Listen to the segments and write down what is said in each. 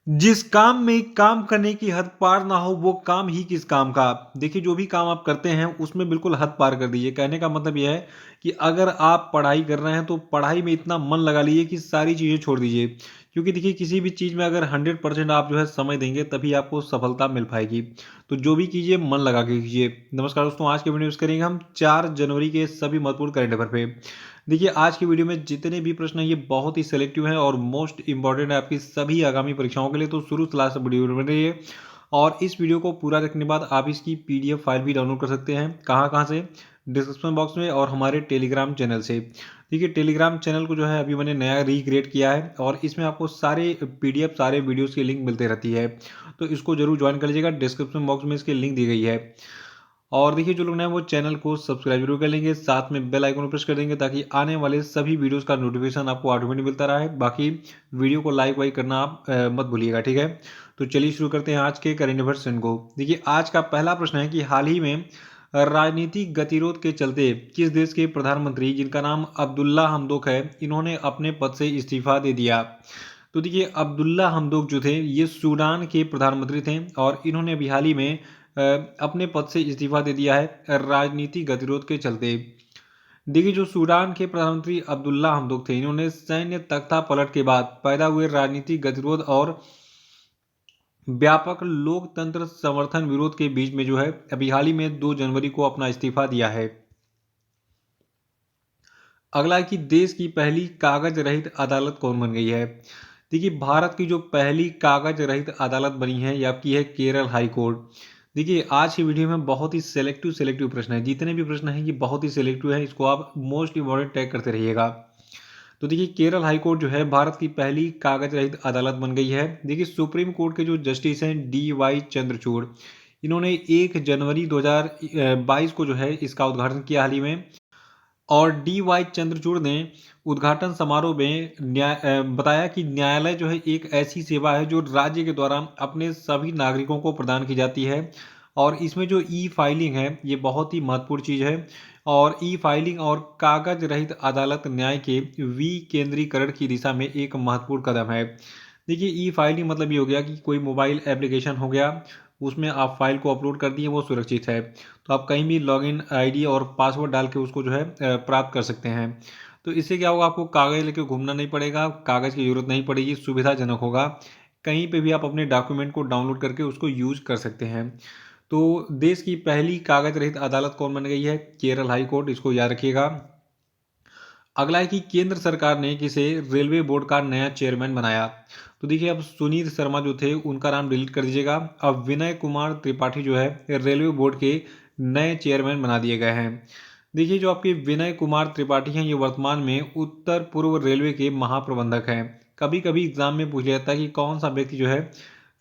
जिस काम में काम करने की हद पार ना हो वो काम ही किस काम का। देखिए जो भी काम आप करते हैं उसमें बिल्कुल हद पार कर दीजिए। कहने का मतलब यह है कि अगर आप पढ़ाई कर रहे हैं तो पढ़ाई में इतना मन लगा लीजिए कि सारी चीज़ें छोड़ दीजिए। क्योंकि देखिए किसी भी चीज़ में अगर 100% आप जो है समय देंगे तभी आपको सफलता मिल पाएगी। तो जो भी कीजिए मन लगा के कीजिए। नमस्कार दोस्तों, आज के वीडियो में करेंगे हम 4 जनवरी के सभी महत्वपूर्ण करंट अफेयर पे। देखिए आज की वीडियो में जितने भी प्रश्न हैं ये बहुत ही सिलेक्टिव हैं और मोस्ट इंपॉर्टेंट है आपकी सभी आगामी परीक्षाओं के लिए। तो शुरू से लास्ट तक वीडियो बने रहिए और इस वीडियो को पूरा देखने के बाद आप इसकी पीडीएफ फाइल भी डाउनलोड कर सकते हैं। कहाँ कहाँ से? डिस्क्रिप्शन बॉक्स में और हमारे टेलीग्राम चैनल से। देखिए टेलीग्राम चैनल को जो है अभी मैंने नया रीक्रिएट किया है और इसमें आपको सारे पीडीएफ सारे वीडियोस की लिंक मिलती रहती है। तो इसको जरूर ज्वाइन कर लीजिएगा, डिस्क्रिप्शन बॉक्स में इसकी लिंक दी गई है। और देखिए जो लोग नए हैं वो चैनल को सब्सक्राइब जरूर कर लेंगे, साथ में बेल आइकन प्रेस कर देंगे ताकि आने वाले सभी वीडियोस का नोटिफिकेशन आपको ऑटोमेटिक मिलता रहे। बाकी वीडियो को लाइक वाइक करना आप मत भूलिएगा, ठीक है। तो चलिए शुरू करते हैं आज के करेंट अफेयर्स को। देखिए आज का पहला प्रश्न है कि हाल ही में राजनीतिक गतिरोध के चलते किस देश के प्रधानमंत्री, जिनका नाम अब्दुल्ला हमदोक है, इन्होंने अपने पद से इस्तीफा दे दिया। तो देखिए अब्दुल्ला हमदोक जो थे ये सूडान के प्रधानमंत्री थे और इन्होंने अभी हाल ही में अपने पद से इस्तीफा दे दिया है राजनीतिक गतिरोध के चलते। देखिए जो सूडान के प्रधानमंत्री अब्दुल्ला हमदोक थे, इन्होंने सैन्य तख्ता पलट के बाद पैदा हुए राजनीतिक गतिरोध और व्यापक लोकतंत्र समर्थन विरोध के बीच में जो है अभी हाल ही में 2 जनवरी को अपना इस्तीफा दिया है। अगला है कि देश की पहली कागज रहित अदालत कौन बन गई है। देखिए भारत की जो पहली कागज रहित अदालत बनी है ये आपकी है केरल हाई कोर्ट। देखिए आज की वीडियो में बहुत ही सिलेक्टिव प्रश्न है, जितने भी प्रश्न हैं ये बहुत ही सिलेक्टिव है, इसको आप मोस्ट इंपॉर्टेंट टैग करते रहिएगा। तो देखिए केरल हाई कोर्ट जो है भारत की पहली कागज रहित अदालत बन गई है। देखिए सुप्रीम कोर्ट के जो जस्टिस हैं DY चंद्रचूड़, इन्होंने 1 जनवरी 2022 को जो है इसका उद्घाटन किया हाल ही में। और DY चंद्रचूड़ ने उद्घाटन समारोह में बताया कि न्यायालय जो है एक ऐसी सेवा है जो राज्य के द्वारा अपने सभी नागरिकों को प्रदान की जाती है। और इसमें जो ई फाइलिंग है ये बहुत ही महत्वपूर्ण चीज़ है। और ई फाइलिंग और कागज रहित अदालत न्याय के विकेंद्रीकरण की दिशा में एक महत्वपूर्ण कदम है। देखिए ई फाइलिंग मतलब ये हो गया कि कोई मोबाइल एप्लीकेशन हो गया, उसमें आप फाइल को अपलोड कर दिए, वो सुरक्षित है। तो आप कहीं भी लॉगिन आईडी और पासवर्ड डाल के उसको जो है प्राप्त कर सकते हैं। तो इससे क्या होगा, आपको कागज़ लेके घूमना नहीं पड़ेगा, कागज़ की ज़रूरत नहीं पड़ेगी, सुविधाजनक होगा। कहीं पे भी आप अपने डॉक्यूमेंट को डाउनलोड करके उसको यूज कर सकते हैं। तो देश की पहली कागज रहित अदालत कौन बन गई है? केरल हाई कोर्ट, इसको याद रखिएगा। अगला है कि केंद्र सरकार ने किसे रेलवे बोर्ड का नया चेयरमैन बनाया। तो देखिए अब सुनील शर्मा जो थे उनका नाम डिलीट कर दीजिएगा। अब विनय कुमार त्रिपाठी जो है रेलवे बोर्ड के नए चेयरमैन बना दिए गए हैं। देखिए जो आपके विनय कुमार त्रिपाठी हैं ये वर्तमान में उत्तर पूर्व रेलवे के महाप्रबंधक हैं। कभी कभी एग्जाम में पूछा जाता है कि कौन सा व्यक्ति जो है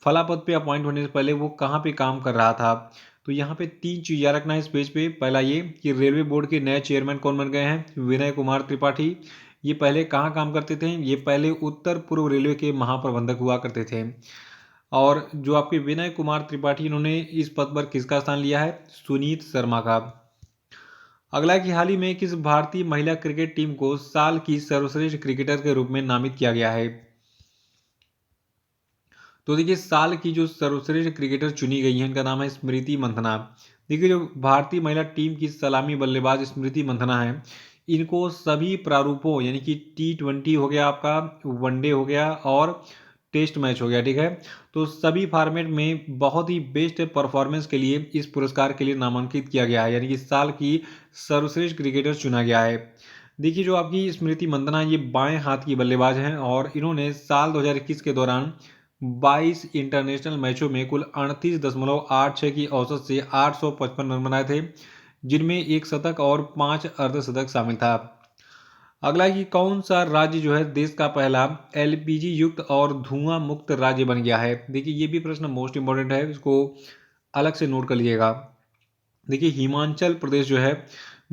फला पद पे अपॉइंट होने से पहले वो कहाँ पे काम कर रहा था। तो यहाँ पे 3 चीज़ याद रखना है इस पेज पे। पहला ये कि रेलवे बोर्ड के नए चेयरमैन कौन बन गए हैं? विनय कुमार त्रिपाठी। ये पहले कहाँ काम करते थे? ये पहले उत्तर पूर्व रेलवे के महाप्रबंधक हुआ करते थे। और जो आपके विनय कुमार त्रिपाठी, इन्होंने इस पद पर किसका स्थान लिया है? सुनीत शर्मा का। अगला है कि हाल ही में किस भारतीय महिला क्रिकेट टीम को साल की सर्वश्रेष्ठ क्रिकेटर के रूप में नामित किया गया है? तो देखिए साल की जो सर्वश्रेष्ठ क्रिकेटर चुनी गई है इनका नाम है स्मृति मंथना। देखिए जो भारतीय महिला टीम की सलामी बल्लेबाज स्मृति मंथना है, इनको सभी प्रारूपों यानी कि T20 हो गया, आपका वनडे हो गया और टेस्ट मैच हो गया, ठीक है। तो सभी फॉर्मेट में बहुत ही बेस्ट परफॉर्मेंस के लिए इस पुरस्कार के लिए नामांकित किया गया है, यानी कि साल की सर्वश्रेष्ठ क्रिकेटर चुना गया है। देखिए जो आपकी स्मृति मंथना ये बाएं हाथ की बल्लेबाज हैं और इन्होंने साल 2021 के दौरान 22 इंटरनेशनल मैचों में कुल 38.86 की औसत से 855 रन बनाए थे, जिनमें एक शतक और 5 अर्धशतक शामिल था। अगला है कि कौन सा राज्य जो है देश का पहला LPG युक्त और धुआं मुक्त राज्य बन गया है? देखिए ये भी प्रश्न मोस्ट इंपॉर्टेंट है, इसको अलग से नोट कर लीजिएगा। देखिए हिमाचल प्रदेश जो है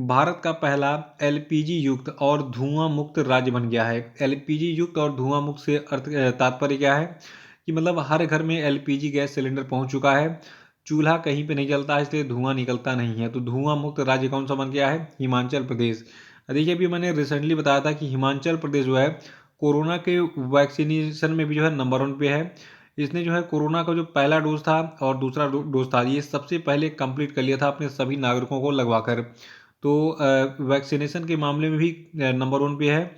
भारत का पहला LPG युक्त और धुआं मुक्त राज्य बन गया है। LPG युक्त और धुआं मुक्त से अर्थ तात्पर्य क्या है कि मतलब हर घर में LPG गैस सिलेंडर पहुंच चुका है, चूल्हा कहीं पे नहीं जलता है, इसलिए धुआं निकलता नहीं है। तो धुआं मुक्त राज्य कौन सा बन गया है? हिमाचल प्रदेश। देखिए अभी मैंने रिसेंटली बताया था कि हिमाचल प्रदेश जो है कोरोना के वैक्सीनेशन में भी जो है नंबर 1 पे है। इसने जो है कोरोना का जो पहला डोज था और दूसरा डोज था, ये सबसे पहले कंप्लीट कर लिया था अपने सभी नागरिकों को लगवाकर। तो वैक्सीनेशन के मामले में भी नंबर 1 पे है।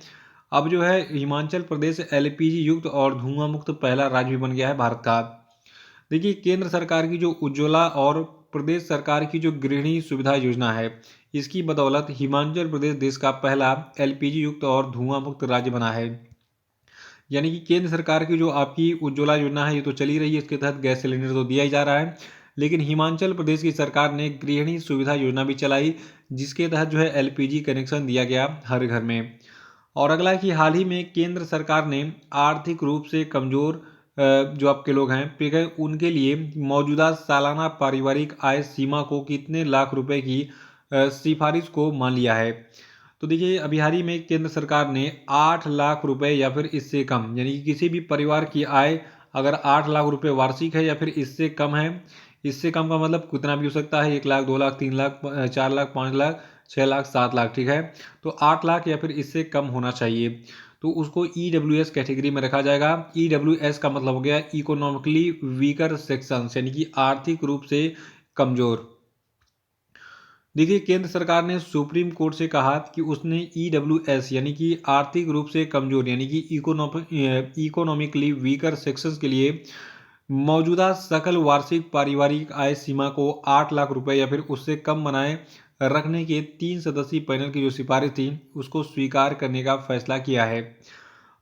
अब जो है हिमाचल प्रदेश एलपीजी युक्त और धुआं मुक्त पहला राज्य भी बन गया है भारत का। देखिए, केंद्र सरकार की जो उज्ज्वला और प्रदेश सरकार की जो गृहिणी सुविधा योजना है, इसकी बदौलत हिमाचल प्रदेश देश का पहला एलपीजी युक्त और धुआं मुक्त राज्य बना है। यानी कि केंद्र सरकार की जो आपकी उज्ज्वला योजना है ये तो चली रही है, इसके तहत गैस सिलेंडर तो दिया ही जा रहा है, लेकिन हिमाचल प्रदेश की सरकार ने गृहिणी सुविधा योजना भी चलाई, जिसके तहत जो है एलपीजी कनेक्शन दिया गया हर घर में। और अगला है कि हाल ही में केंद्र सरकार ने आर्थिक रूप से कमजोर जो आपके लोग हैं ठीक है, उनके लिए मौजूदा सालाना पारिवारिक आय सीमा को कितने लाख रुपए की सिफारिश को मान लिया है। तो देखिए, अभी हाल ही में केंद्र सरकार ने 8 लाख रुपए या फिर इससे कम, यानी कि किसी भी परिवार की आय अगर 8 लाख रुपए वार्षिक है या फिर इससे कम है, इससे कम का मतलब कितना भी हो सकता है, 1 लाख, 2 लाख, 3 लाख, 4 लाख, 5 लाख, 6 लाख, 7 लाख, ठीक है। तो 8 लाख या फिर इससे कम होना चाहिए, तो उसको ईडब्ल्यूएस कैटेगरी में रखा जाएगा। ईडब्ल्यूएस का मतलब हो गया इकोनॉमिकली वीकर सेक्शंस, यानी कि आर्थिक रूप से कमजोर। देखिए, केंद्र सरकार ने सुप्रीम कोर्ट से कहा कि उसने ईडब्ल्यूएस यानी कि आर्थिक रूप से कमजोर यानी कि इकोनॉमिकली वीकर सेक्शंस के लिए मौजूदा सकल वार्षिक पारिवारिक आय सीमा को 8 लाख रुपए या फिर उससे कम बनाए रखने के 3 सदस्यीय पैनल की जो सिफारिश थी उसको स्वीकार करने का फैसला किया है।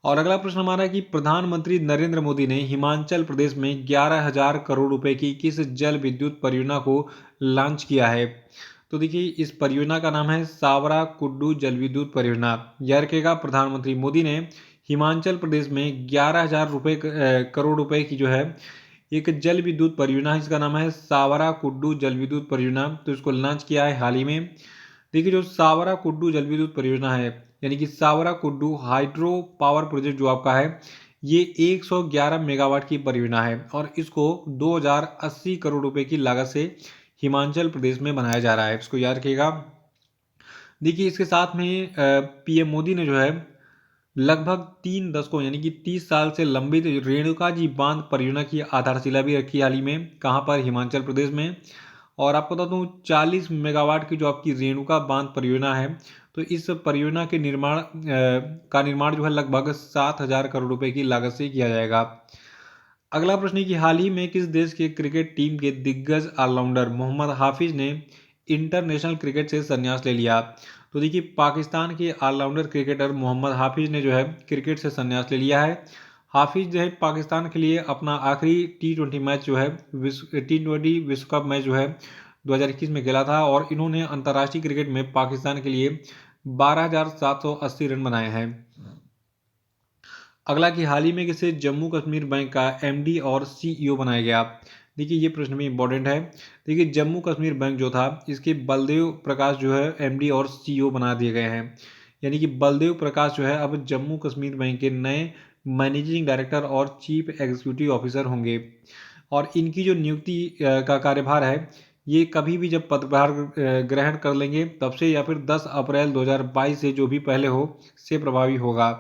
और अगला प्रश्न हमारा है कि प्रधानमंत्री नरेंद्र मोदी ने हिमाचल प्रदेश में 11,000 करोड़ रुपए की किस जल विद्युत परियोजना को लॉन्च किया है। तो देखिए, इस परियोजना का नाम है सावरा कुड्डू जल विद्युत परियोजना। याद रखिएगा, प्रधानमंत्री मोदी ने हिमाचल प्रदेश में 11,000 करोड़ रुपए की जो है एक जल विद्युत परियोजना है, इसका नाम है सावरा कुड्डू जल विद्युत परियोजना, तो इसको लॉन्च किया है हाल ही में। देखिए, जो सावरा कुड्डू जल विद्युत परियोजना है यानी कि सावरा कुड्डू हाइड्रो पावर प्रोजेक्ट जो आपका है, ये 111 मेगावाट की परियोजना है और इसको 2080 करोड़ रुपए की लागत से हिमाचल प्रदेश में बनाया जा रहा है, इसको याद रखिएगा। देखिए, इसके साथ में पीएम मोदी ने जो है लगभग 3 दशकों यानी कि 30 साल से लंबित रेणुका जी बांध परियोजना की आधारशिला भी रखी हाल ही में, कहाँ पर, हिमाचल प्रदेश में। और आपको बता दूं 40 मेगावाट की जो आपकी रेणुका बांध परियोजना है, तो इस परियोजना के निर्माण जो है लगभग 7,000 करोड़ रुपए की लागत से किया जाएगा। अगला प्रश्न है कि हाल ही में किस देश के क्रिकेट टीम के दिग्गज ऑलराउंडर मोहम्मद हाफिज ने इंटरनेशनल क्रिकेट से संन्यास ले लिया। तो देखिए, पाकिस्तान के ऑलराउंडर क्रिकेटर मोहम्मद हाफिज ने जो है क्रिकेट से संन्यास ले लिया है। हाफिज जो है पाकिस्तान के लिए अपना आखिरी T20 मैच जो है T20 विश्व कप मैच जो है 2021 में खेला था और इन्होंने अंतर्राष्ट्रीय क्रिकेट में पाकिस्तान के लिए 12,780 रन बनाए हैं। अगला कि हाल ही में किसे जम्मू कश्मीर बैंक का एमडी और सीईओ बनाया गया। देखिए, ये प्रश्न भी इंपॉर्टेंट है। देखिए, जम्मू कश्मीर बैंक जो था इसके बलदेव प्रकाश जो है एमडी और सीईओ बना दिए गए हैं, यानी कि बलदेव प्रकाश जो है अब जम्मू कश्मीर बैंक के नए मैनेजिंग डायरेक्टर और चीफ एग्जीक्यूटिव ऑफिसर होंगे। और इनकी जो नियुक्ति का कार्यभार है ये कभी भी जब पदभार ग्रहण कर लेंगे तब से या फिर 10 अप्रैल 2022 से जो भी पहले हो से प्रभावी होगा।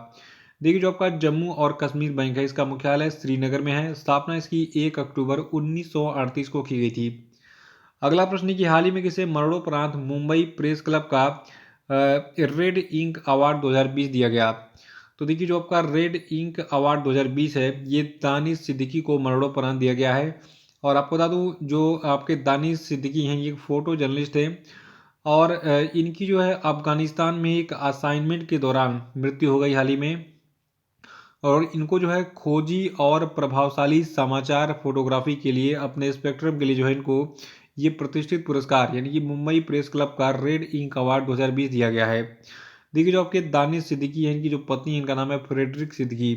देखिए, जो आपका जम्मू और कश्मीर बैंक है इसका मुख्यालय श्रीनगर में है। स्थापना इसकी 1 अक्टूबर 1938 को की गई थी। अगला प्रश्न है कि हाल ही में किसे मरणोपरांत मुंबई प्रेस क्लब का रेड इंक अवार्ड 2020 दिया गया। तो देखिए, जो आपका रेड इंक अवार्ड 2020 है ये दानिश सिद्दीकी को मरणोपरांत दिया गया है। और आपको बता दूं जो आपके दानिश सिद्दीकी हैं ये फोटो जर्नलिस्ट थे और इनकी जो है अफगानिस्तान में एक असाइनमेंट के दौरान मृत्यु हो गई हाल ही में। और इनको जो है खोजी और प्रभावशाली समाचार फोटोग्राफी के लिए अपने स्पेक्ट्रम के लिए जो है इनको ये प्रतिष्ठित पुरस्कार यानी कि मुंबई प्रेस क्लब का रेड इंक अवार्ड 2020 दिया गया है। देखिए, जो आपके दानिश सिद्दीकी हैं इनकी जो पत्नी है इनका नाम है फ्रेडरिक सिद्दीकी,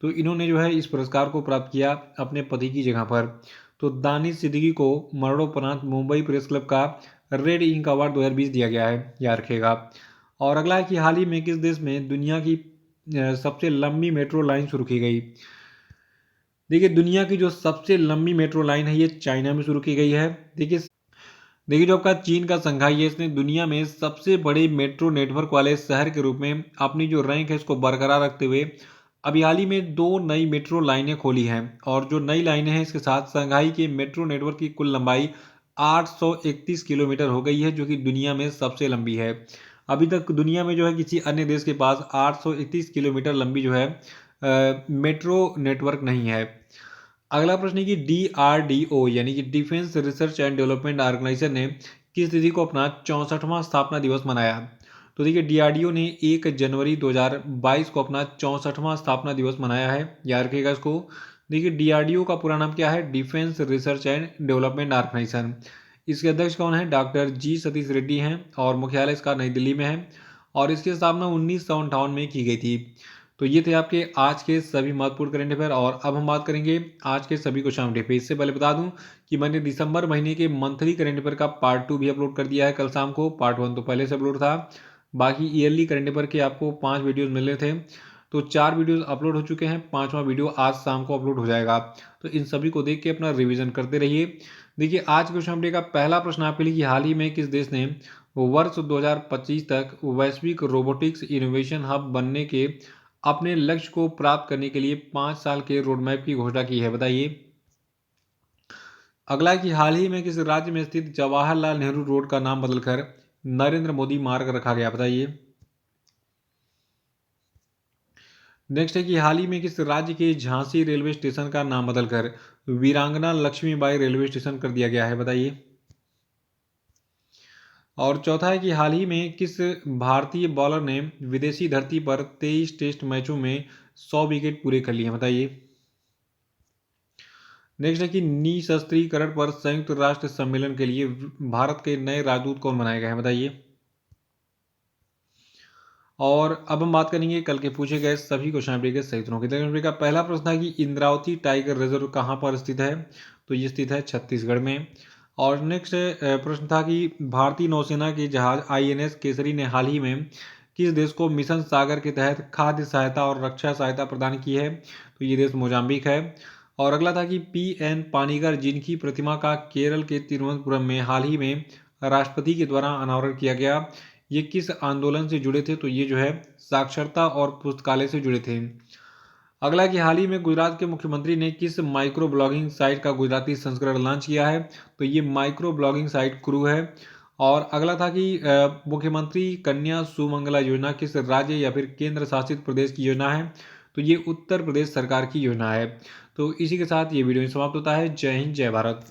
तो इन्होंने जो है इस पुरस्कार को प्राप्त किया अपने पति की जगह पर। तो दानिश सिद्दीकी को मरणोपरांत मुंबई प्रेस क्लब का रेड इंक अवार्ड 2020 दिया गया है, याद रखेगा। और अगला है कि हाल ही में किस देश में दुनिया की सबसे लंबी मेट्रो लाइन शुरू की गई। देखिए, दुनिया की जो सबसे लंबी मेट्रो लाइन है ये चाइना में शुरू की गई है। देखिए, जो आपका चीन का संघाई है इसने दुनिया में सबसे बड़े मेट्रो नेटवर्क वाले शहर के रूप में अपनी जो रैंक है इसको बरकरार रखते हुए अभी हाल ही में 2 नई मेट्रो लाइनें खोली हैं और जो नई लाइनें हैं इसके साथ शंघाई के मेट्रो नेटवर्क की कुल लंबाई 831 किलोमीटर हो गई है, जो कि दुनिया में सबसे लंबी है। अभी तक दुनिया में जो है किसी अन्य देश के पास 831 किलोमीटर लंबी जो है मेट्रो नेटवर्क नहीं है। अगला प्रश्न है कि DRDO यानी कि defence research and development organisation ने किस तिथि को अपना 64वां स्थापना दिवस मनाया? तो देखिए DRDO ने 1 जनवरी 2022 को अपना 64वां स्थापना दिवस मनाया है, याद रखिएगा इसको। देखिए DRDO का पूरा नाम क्या है? Defence research and development organisation. इसके अध्यक्ष कौन है? डॉक्टर जी सतीश रेड्डी हैं और मुख्यालय इसका नई दिल्ली में है और इसकी स्थापना 1958 में की गई थी। तो ये थे आपके आज के सभी महत्वपूर्ण करंट अफेयर और अब हम बात करेंगे आज के सभी क्वेश्चन अपडेट पे। इससे पहले बता दूं कि मैंने दिसंबर महीने के मंथली करंट अफेयर का पार्ट 2 भी अपलोड कर दिया है कल शाम को। पार्ट 1 तो पहले से अपलोड था। बाकी ईयरली करंट अफेयर के आपको 5 वीडियोज मिल रहे थे, तो 4 वीडियोज अपलोड हो चुके हैं, 5वां वीडियो आज शाम को अपलोड हो जाएगा। तो इन सभी को देख के अपना रिविजन करते रहिए। देखिए आज के क्वेश्चन अपडेट का पहला प्रश्न आपके लिए कि हाल ही में किस देश ने वर्ष 2025 तक वैश्विक रोबोटिक्स इनोवेशन हब बनने के अपने लक्ष्य को प्राप्त करने के लिए 5 साल के रोडमैप की घोषणा की है? बताइए। अगला है कि हाल ही में किस राज्य में स्थित जवाहरलाल नेहरू रोड का नाम बदलकर नरेंद्र मोदी मार्ग रखा गया? बताइए। नेक्स्ट है कि हाल ही में किस राज्य के झांसी रेलवे स्टेशन का नाम बदलकर वीरांगना लक्ष्मीबाई रेलवे स्टेशन कर दिया गया है? बताइए। और चौथा है कि हाल ही में किस भारतीय बॉलर ने विदेशी धरती पर 23 टेस्ट मैचों में 100 विकेट पूरे कर लिए हैं? बताइए। नेक्स्ट है कि निशस्त्रीकरण पर संयुक्त राष्ट्र सम्मेलन के लिए भारत के नए राजदूत कौन बनाए गए हैं? बताइए। और अब हम बात करेंगे कल के पूछे गए सभी क्वेश्चन के सही उत्तरों की। देखिए का पहला प्रश्न था कि इंद्रावती टाइगर रिजर्व कहाँ पर स्थित है? तो ये स्थित है छत्तीसगढ़ में। और नेक्स्ट प्रश्न था कि भारतीय नौसेना के जहाज INS केसरी ने हाल ही में किस देश को मिशन सागर के तहत खाद्य सहायता और रक्षा सहायता प्रदान की है? तो ये देश मोजाम्बिक है। और अगला था कि PN पानीगर जिनकी प्रतिमा का केरल के तिरुवनंतपुरम में हाल ही में राष्ट्रपति के द्वारा अनावरण किया गया, ये किस आंदोलन से जुड़े थे? तो ये जो है साक्षरता और पुस्तकालय से जुड़े थे। अगला कि हाल ही में गुजरात के मुख्यमंत्री ने किस माइक्रो ब्लॉगिंग साइट का गुजराती संस्करण लॉन्च किया है? तो ये माइक्रो ब्लॉगिंग साइट क्रू है। और अगला था कि मुख्यमंत्री कन्या सुमंगला योजना किस राज्य या फिर केंद्र शासित प्रदेश की योजना है? तो ये उत्तर प्रदेश सरकार की योजना है। तो इसी के साथ ये वीडियो समाप्त होता है। जय हिंद, जय भारत।